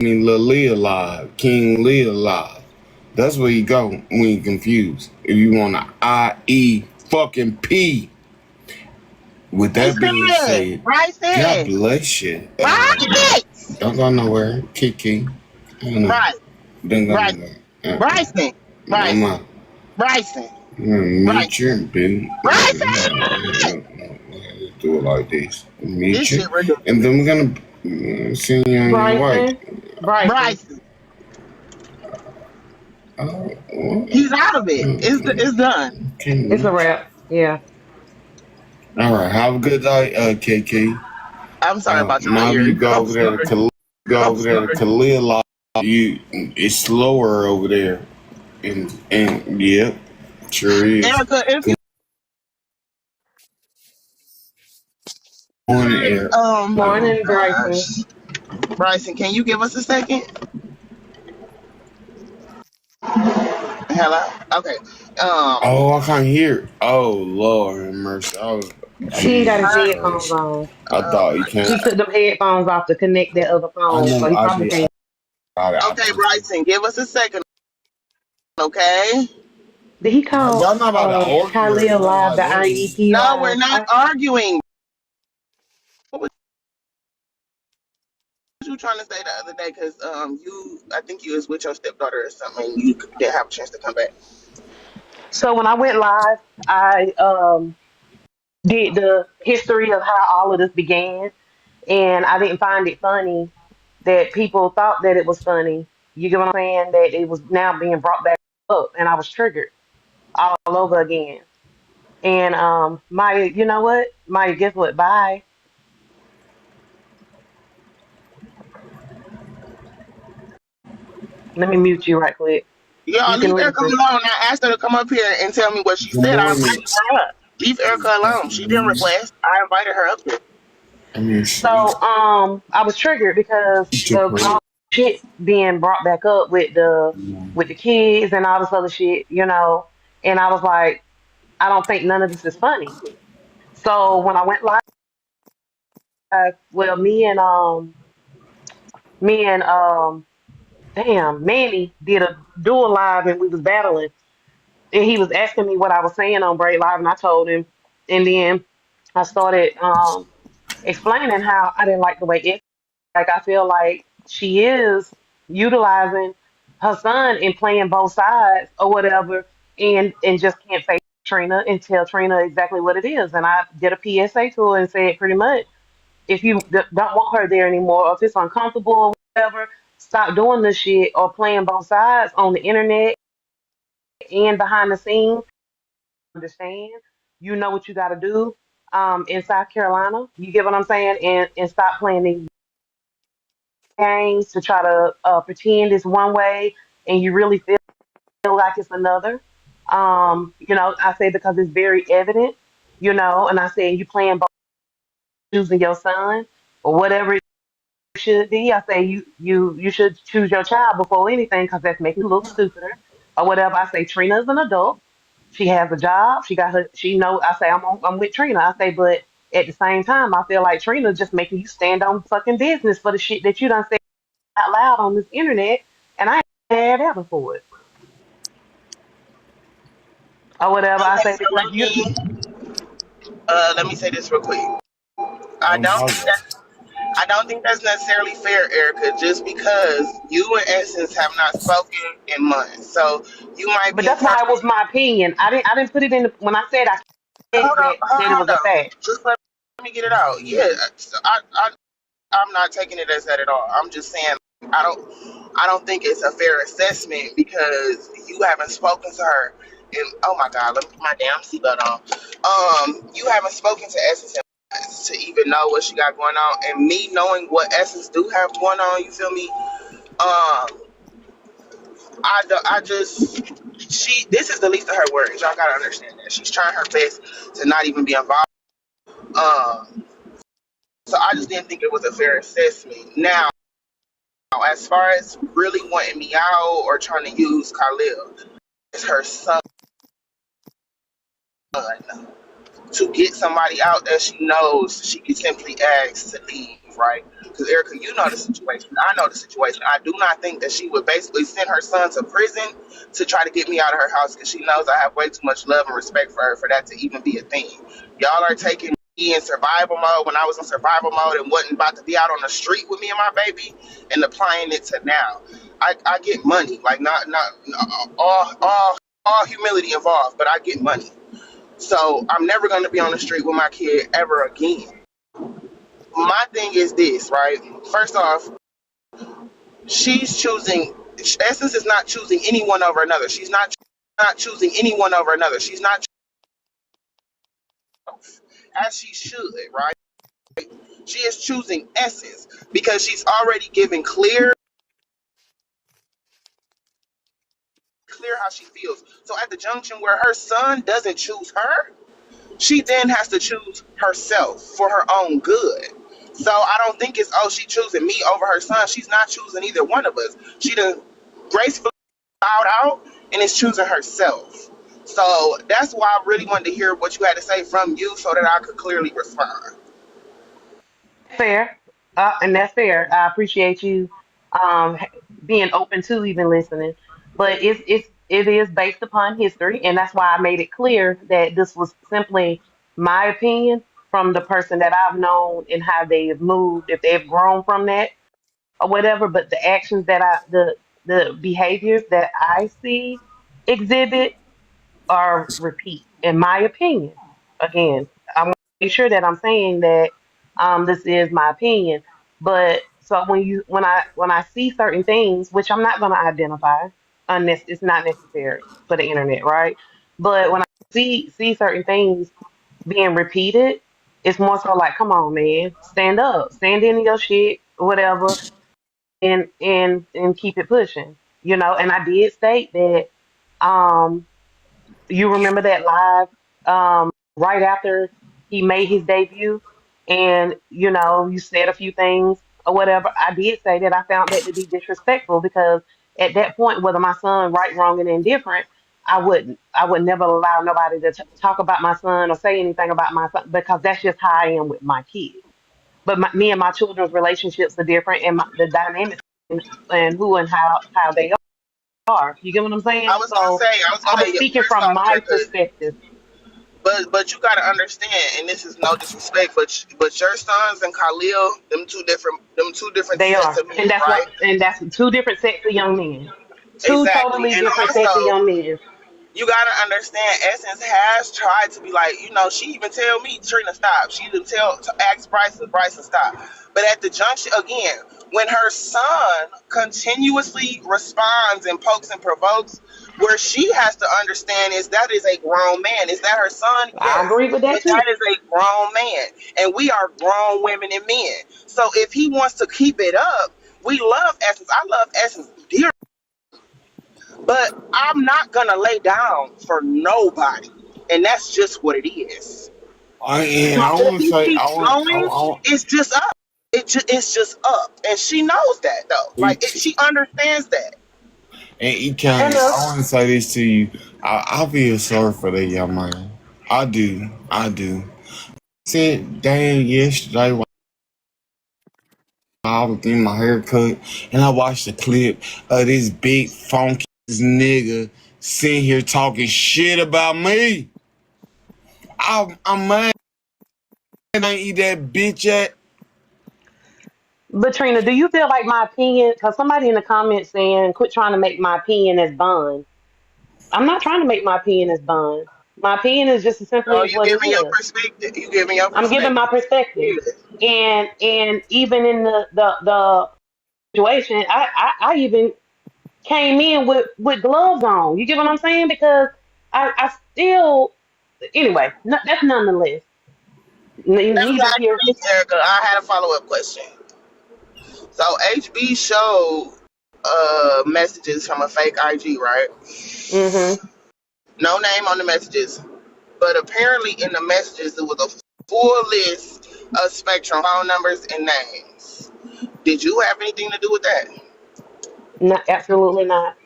Leah live, King Leah live. That's where you go when you confused. If you want to IE fucking P. With that being Bryson, said, God Bryson, bless you. Bryson, Don't go nowhere. Kiki. I don't know. Bryson, Don't go Bryson, nowhere. Bryson, No, Bryson, ma. Bryson, Mute Bryson, you and boo. Bryson. Let's do it like this. This Mute shit you. And ridiculous. then we're going to send you on your way. Bryson. Bryson. Bryson, Oh, what? he's out of it. It's done. Can't It's a mute you. wrap. Yeah. All right. Have a good night, KK. I'm sorry about your Now you ears. go I'm over there to sorry. I'm sorry. Khalil. It's slower over there. And yeah, sure is. Erica, if you Good morning, Eric. oh Morning, Bryson. gosh. Bryson, can you give us a second? Hello? Okay. Oh, I can't hear. Oh, Lord have mercy. Oh, He ain't got his Jesus headphones Christ. on. I Oh thought you my can't. He took them headphones off to connect that other I phone, so know he I probably be. can't. I okay, think. Bryson, give us a second, okay? Did he call Y'all not about to argue or Khalil nothing live like the that. IEP No, we're live? not arguing. What was you trying to say the other day? Because I think you was with your stepdaughter or something, and you didn't have a chance to come back. So when I went live, I did the history of how all of this began, and I didn't find it funny that people thought that it was funny. You get what I'm saying? That it was now being brought back up, and I was triggered all over again. And Maya, you know what? Maya, guess what? Bye. Let me mute you right quick. Y'all You can leave Erica listen. alone. I asked her to come up here and tell me what she Good said. I morning. invited her up. Leave Erica alone. She didn't request. I invited her up here. I mean, So I was triggered because she's your of prayer. all shit being brought back up with the kids and all this other shit, you know. And I was like, I don't think none of this is funny. So when I went live, well, me and damn Manny did a dual live and we was battling, and he was asking me what I was saying on Break Live, and I told him, and then I started explaining how I didn't like the way it. Like I feel like she is utilizing her son and playing both sides or whatever, and just can't face Trina and tell Trina exactly what it is. And I did a PSA to her and said pretty much, if you don't want her there anymore, or if it's uncomfortable or whatever, stop doing this shit or playing both sides on the internet and behind the scenes. Understand? You know what you got to do in South Carolina. You get what I'm saying? And stop playing these games to try to pretend it's one way and you really feel like it's another. You know, I say because it's very evident, you know, and I say you playing both, choosing your son or whatever it should be. I say you should choose your child before anything because that's making you look stupider or whatever. I say Trina's an adult. She has a job. She got her. She know. I say I'm with Trina. I say, but at the same time, I feel like Trina's just making you stand on fucking business for the shit that you done said out loud on this internet, and I ain't had ever for it or whatever. I Okay, say so because you. let me say this real quick. I I'm don't think hungry. that I don't think that's necessarily fair, Erica, just because you and Essence have not spoken in months. So you might But be that's why it was interpreting. my opinion. I didn't put it in the, when I said I said that it Hold on was a though. fact. Just let me get it out. Yeah, so I'm not taking it as that at all. I'm just saying I don't think it's a fair assessment because you haven't spoken to her. And oh my God, let me put my damn seatbelt on. You haven't spoken to Essence in months to even know what she got going on, and me knowing what Essence do have going on. You feel me? I just this is the least of her worries. Y'all gotta understand that she's trying her best to not even be involved. Um, so I just didn't think it was a fair assessment. Now, as far as really wanting me out or trying to use Khalil, it's her son. to get somebody out that she knows she can simply ask to leave, right? Because Erica, you know the situation. I know the situation. I do not think that she would basically send her son to prison to try to get me out of her house because she knows I have way too much love and respect for her for that to even be a thing. Y'all are taking me in survival mode when I was in survival mode and wasn't about to be out on the street with me and my baby and applying it to now. I get money, like not all humility involved, but I get money. So I'm never going to be on the street with my kid ever again. My thing is this, right? First off, she's choosing. Essence is not choosing anyone over another. She's not choosing anyone over another. She's not as she should, right? She is choosing Essence because she's already given clear how she feels. So at the junction where her son doesn't choose her, she then has to choose herself for her own good. So I don't think it's, oh, she choosing me over her son. She's not choosing either one of us. She done gracefully bowed out and is choosing herself. So that's why I really wanted to hear what you had to say from you so that I could clearly respond. Fair, and that's fair. I appreciate you being open to even listening. But it is based upon history, and that's why I made it clear that this was simply my opinion from the person that I've known and how they have moved, if they've grown from that or whatever. But the actions that the behaviors that I see exhibit or repeat, in my opinion. Again, I want to make sure that I'm saying that this is my opinion. But so when I see certain things, which I'm not going to identify, unless it's not necessary for the internet, right? But when I see certain things being repeated, it's more so like, come on, man, stand up, stand in your shit, whatever, and keep it pushing, And I did state that. Um, you remember that live right after he made his debut, and you said a few things or whatever. I did say that I found that to be disrespectful because at that point, whether my son right, wrong, and indifferent, I would never allow nobody to talk about my son or say anything about my son because that's just how I am with my kids. But me and my children's relationships are different, and the dynamics and who and how they are. You get what I'm saying? So I was I gonna was say, speaking first from off, my Erica, perspective. but you gotta understand, and this is no disrespect, but your sons and Khalil, them two different They sets are, of men, and right? that's two different sets of young men. Two Exactly, totally and different sets of also young men. you gotta understand, Essence has tried to be like, she even tell me, Trina, stop. She even ask Bryson, stop. But at the junction again, when her son continuously responds and pokes and provokes, where she has to understand is that is a grown man. Is that her son? I Yes. agree with that But too. that is a grown man. And we are grown women and men. So if he wants to keep it up, we love Essence. I love Essence dearly, but I'm not gonna lay down for nobody, and that's just what it is. And So I if want to he say, keeps going, I want it's just up. It's just up, and she knows that though. Like it, she understands that. and it can. And I want to say this to you. I feel sorry for that young man. I do. I do. Said damn yesterday while I was getting my hair cut, and I watched the clip of this big funky nigga sitting here talking shit about me. I'm mad I ain't eat that bitch at. but Trina, do you feel like my opinion? Because somebody in the comments saying, "Quit trying to make my opinion as bond." I'm not trying to make my opinion as bond. My opinion is just as simply So as you what it giving your is. perspective. You giving your I'm giving perspective. my perspective, Yeah. and even in the situation, I even came in with gloves on. You get what I'm saying? Because I still anyway. That's nonetheless. Let me Neither ask here. you this, Erica. I had a follow up question. So HB showed messages from a fake IG, right? Hmm. No name on the messages, but apparently in the messages it was a full list of Spectrum phone numbers and names. Did you have anything to do with that? No, absolutely not.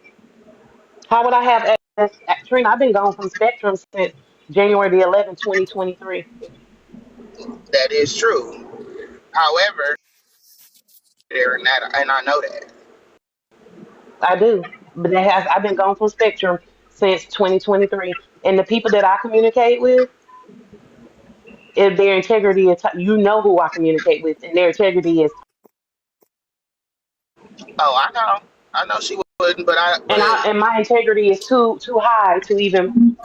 How would I have access? Trina, I've been gone from Spectrum since. January the 11th, 2023. That is true. However, there and I know that. I do. But I've been gone from Spectrum since 2023. And the people that I communicate with, if their integrity is, you know who I communicate with, and their integrity is, Oh, I know. I know she wouldn't, but and my integrity is too high to even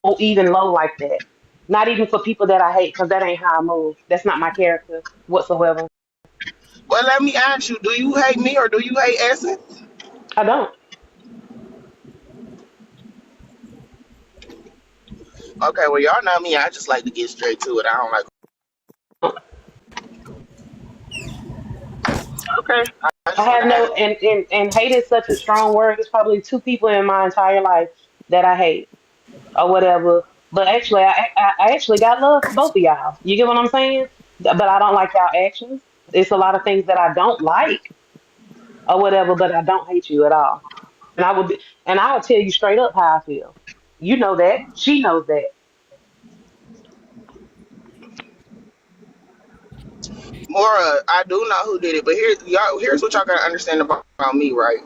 go even low like that. Not even for people that I hate, because that ain't how I move. That's not my character whatsoever. well, let me ask you: do you hate me or do you hate Essence? I don't. Okay, well, y'all know me. I just like to get straight to it. I don't like. Okay, I I just want have to no, ask. and hate is such a strong word. There's probably two people in my entire life that I hate or whatever. But actually, I actually got love for both of y'all. You get what I'm saying? But I don't like y'all actions. It's a lot of things that I don't like or whatever, but I don't hate you at all. And I would tell you straight up how I feel. You know that. She knows that. Mora, I do know who did it, but here's what y'all gotta understand about me, right?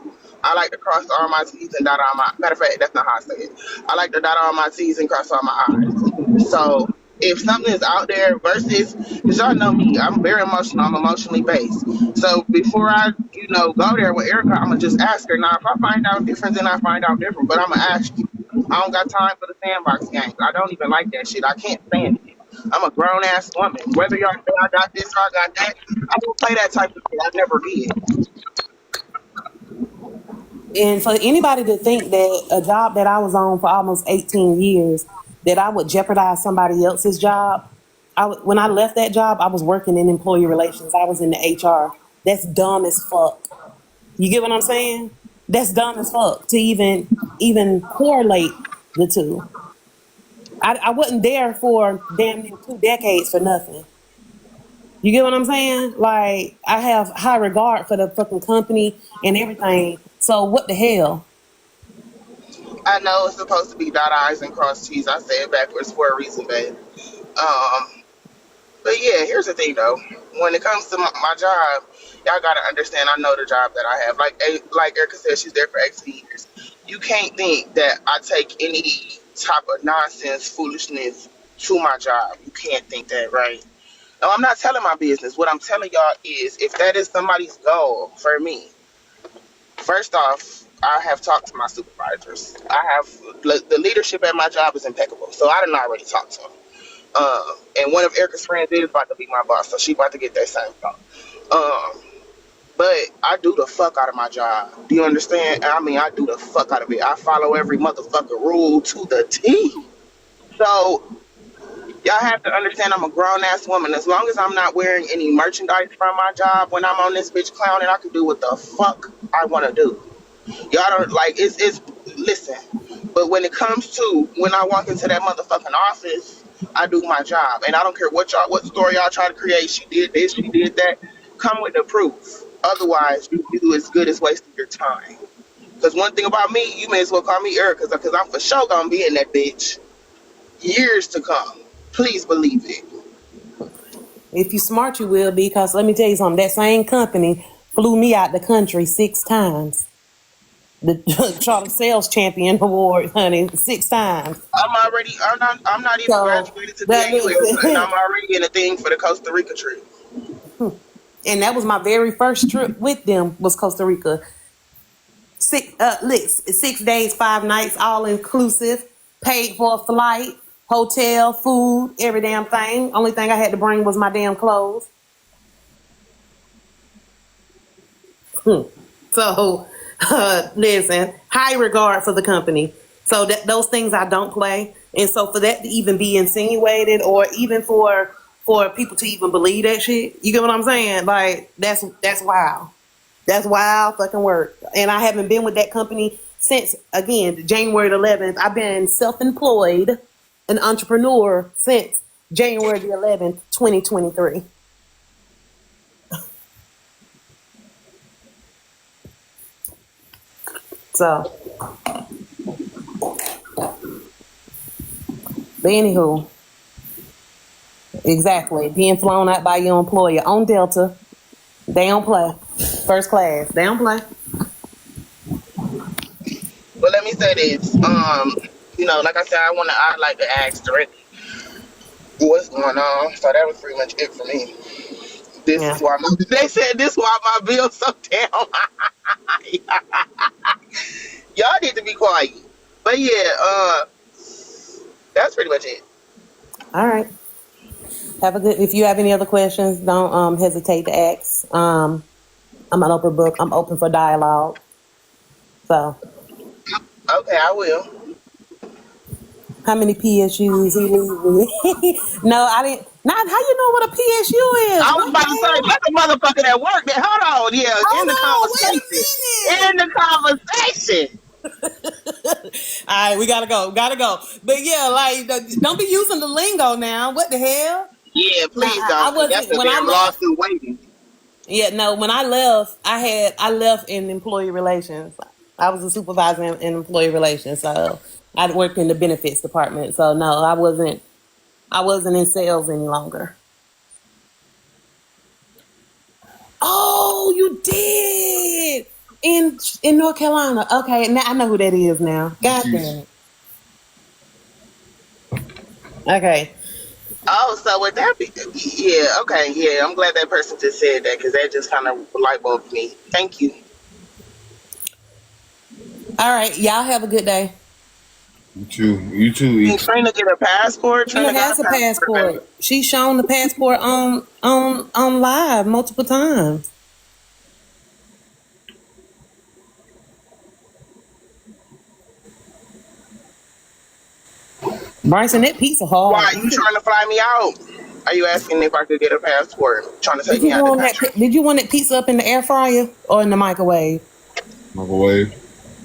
I like to cross all my T's and dot all my. Matter of fact, that's not how I say it. I like to dot all my T's and cross all my I's. So if something is out there versus, because y'all know me, I'm very emotional. I'm emotionally based. So before I, go there with Erica, I'm gonna just ask her. Now, if I find out different, then I find out different. But I'm gonna ask you. I don't got time for the sandbox games. I don't even like that shit. I can't stand it. I'm a grown ass woman. Whether y'all say I got this or I got that, I don't play that type of shit. I never did. And for anybody to think that a job that I was on for almost 18 years, that I would jeopardize somebody else's job, when I left that job, I was working in employee relations. I was in the HR. That's dumb as fuck. You get what I'm saying? That's dumb as fuck to even correlate the two. I wasn't there for damn near 2 decades for nothing. You get what I'm saying? Like, I have high regard for the fucking company and everything. So what the hell? I know it's supposed to be dot I's and cross T's. I say it backwards for a reason, babe. But yeah, here's the thing though. When it comes to my job, y'all gotta understand. I know the job that I have. Like Erica said, she's there for 18 years. You can't think that I take any type of nonsense, foolishness to my job. You can't think that, right? No, I'm not telling my business. What I'm telling y'all is, if that is somebody's goal for me, first off, I have talked to my supervisors. The leadership at my job is impeccable, so I didn't already talk to them. And one of Erica's friends is about to be my boss, so she about to get that same thought. But I do the fuck out of my job. Do you understand? I mean, I do the fuck out of it. I follow every motherfucker rule to the T. So y'all have to understand I'm a grown ass woman. As long as I'm not wearing any merchandise from my job when I'm on this bitch clowning, I can do what the fuck I want to do. Y'all don't like it's listen. But when it comes to when I walk into that motherfucking office, I do my job. And I don't care what story y'all try to create. She did this, she did that. Come with the proof. Otherwise, you do as good as wasting your time. Because one thing about me, you may as well call me Erica, because I'm for sure gonna be in that bitch years to come. Please believe it. If you smart, you will be. Because let me tell you something. That same company flew me out the country 6 times. The Charter Sales Champion Award, honey, 6 times. I'm not even So graduated to that be anywhere, and listen, I'm already in a thing for the Costa Rica trip. and that was my very first trip with them was Costa Rica. 6 days, 5 nights, all inclusive. Paid for a flight, hotel, food, every damn thing. Only thing I had to bring was my damn clothes. So, listen, high regard for the company. So that those things I don't play, and so for that to even be insinuated, or even for people to even believe that shit, you get what I'm saying? Like that's wild. That's wild fucking work. And I haven't been with that company since again January 11th. I've been self-employed, an entrepreneur since January the 11th, 2023. So But anywho, exactly. Being flown out by your employer on Delta. They don't play. First class. They don't play. But let me say this. Like I said, I'd like to ask directly what's going on. So that was pretty much it for me. This Yeah. is why they said this why my bill's so damn high. Y'all need to be quiet. But yeah, that's pretty much it. All right. Have a good. If you have any other questions, don't hesitate to ask. I'm an open book. I'm open for dialogue. So, Okay, I will. how many PSUs he leave with? No, I didn't. Not how you know what a PSU is? I was What about the to say, hell? let the motherfucker that work that hold on, yeah, in the Hold on. conversation. Wait In the conversation. a minute. All right, we gotta go. Gotta go. But yeah, like, don't be using the lingo now. What the hell? Yeah, Nah, please I don't, 'cause that's wasn't a when I damn left. lawsuit waiting. Yeah, no, when I left, I left in employee relations. I was a supervisor in employee relations, so I worked in the benefits department. So no, I wasn't in sales any longer. Oh, you did in North Carolina. Okay, now I know who that is now. God damn it. Okay. Oh, so would that be? Yeah, okay, yeah. I'm glad that person just said that because that just kind of light bulbed me. Thank you. All right, y'all have a good day. You too, Can Eek. Trina get a passport? Trina Trina got has a a passport, baby. passport. She's shown the passport on live multiple times. Bryson, that pizza Why hard. you trying to fly me out? Are you asking if I could get a passport? Trying to take Did me you out the want that? country? Did you want that pizza up in the air fryer or in the microwave? Microwave.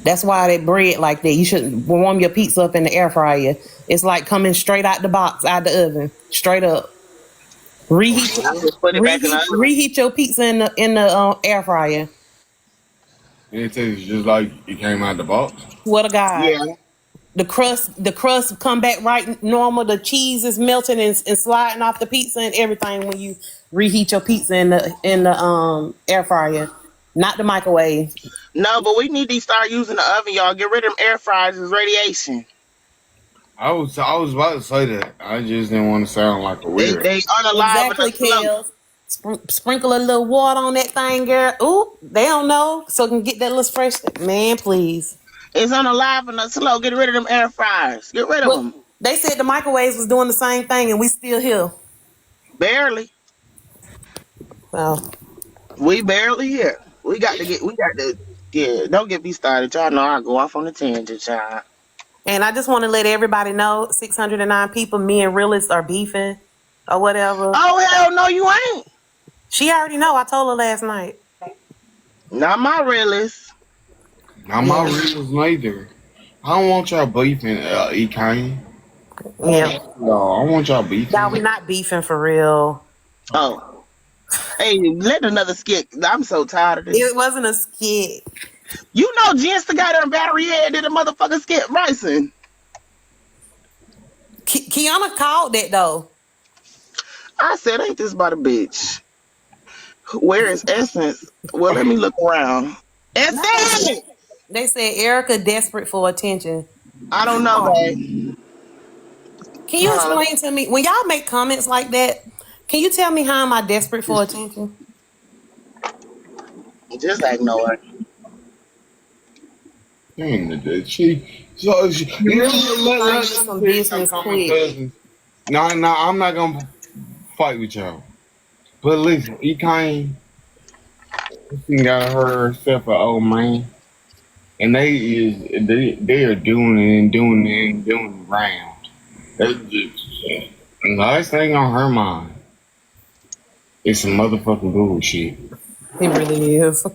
That's why they bread like that. You should warm your pizza up in the air fryer. It's like coming straight out the box, out the oven, straight up. Reheat, I just put it back in the oven. reheat your pizza in the air fryer. And it tastes just like it came out the box. What a God. Yeah. The crust come back right normal. The cheese is melting and sliding off the pizza and everything when you reheat your pizza in the air fryer, not the microwave. No, but we need to start using the oven, y'all. Get rid of them air fryers. It's radiation. I was about to say that. I just didn't want to sound like a They weirdo. they unalive and Exactly, afloat. Kels. Sprinkle a little water on that thing, girl. Ooh, they don't know, so can get that little fresh. Man, please. It's unalive and slow. Get rid of them air fryers. Get rid of Well, them. they said the microwaves was doing the same thing, and we still here. Barely. So, We barely here. We got to, yeah, don't get me started. Y'all know I go off on a tangent, y'all. and I just want to let everybody know, 609 people, me and Realist are beefing or whatever. Oh, hell no, you ain't. She already know. I told her last night. Not my realist. Now my Yeah, reasons neither. I don't want y'all beefing, Ekane. yeah. No, I want y'all Now we beefing. not beefing for real. Oh. Hey, let another skit. I'm so tired of It this. wasn't a skit. You know Jens the guy that battery head did a motherfucking skit Bryson. Kiana called that though. I said, ain't this about a bitch? Where is Essence? Well, let me look around. No, they said Essence! Erica desperate for attention. I don't know, babe. Can you Huh? explain to me when y'all make comments like that? Can you tell me how am I desperate for attention? Just ignore it. Dang, You you know, really need to find you let me some tell you something business about my quick. cousins. No, I'm not gonna fight with y'all. But listen, Ekane, she got herself an old man, and they are doing it and doing it and doing it round. They just, the last thing on her mind is some motherfucking bullshit. It really is.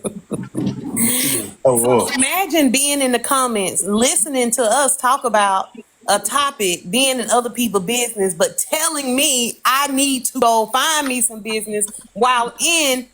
Oh, So look. imagine being in the comments, listening to us talk about a topic, being in other people's business, but telling me I need to go find me some business while in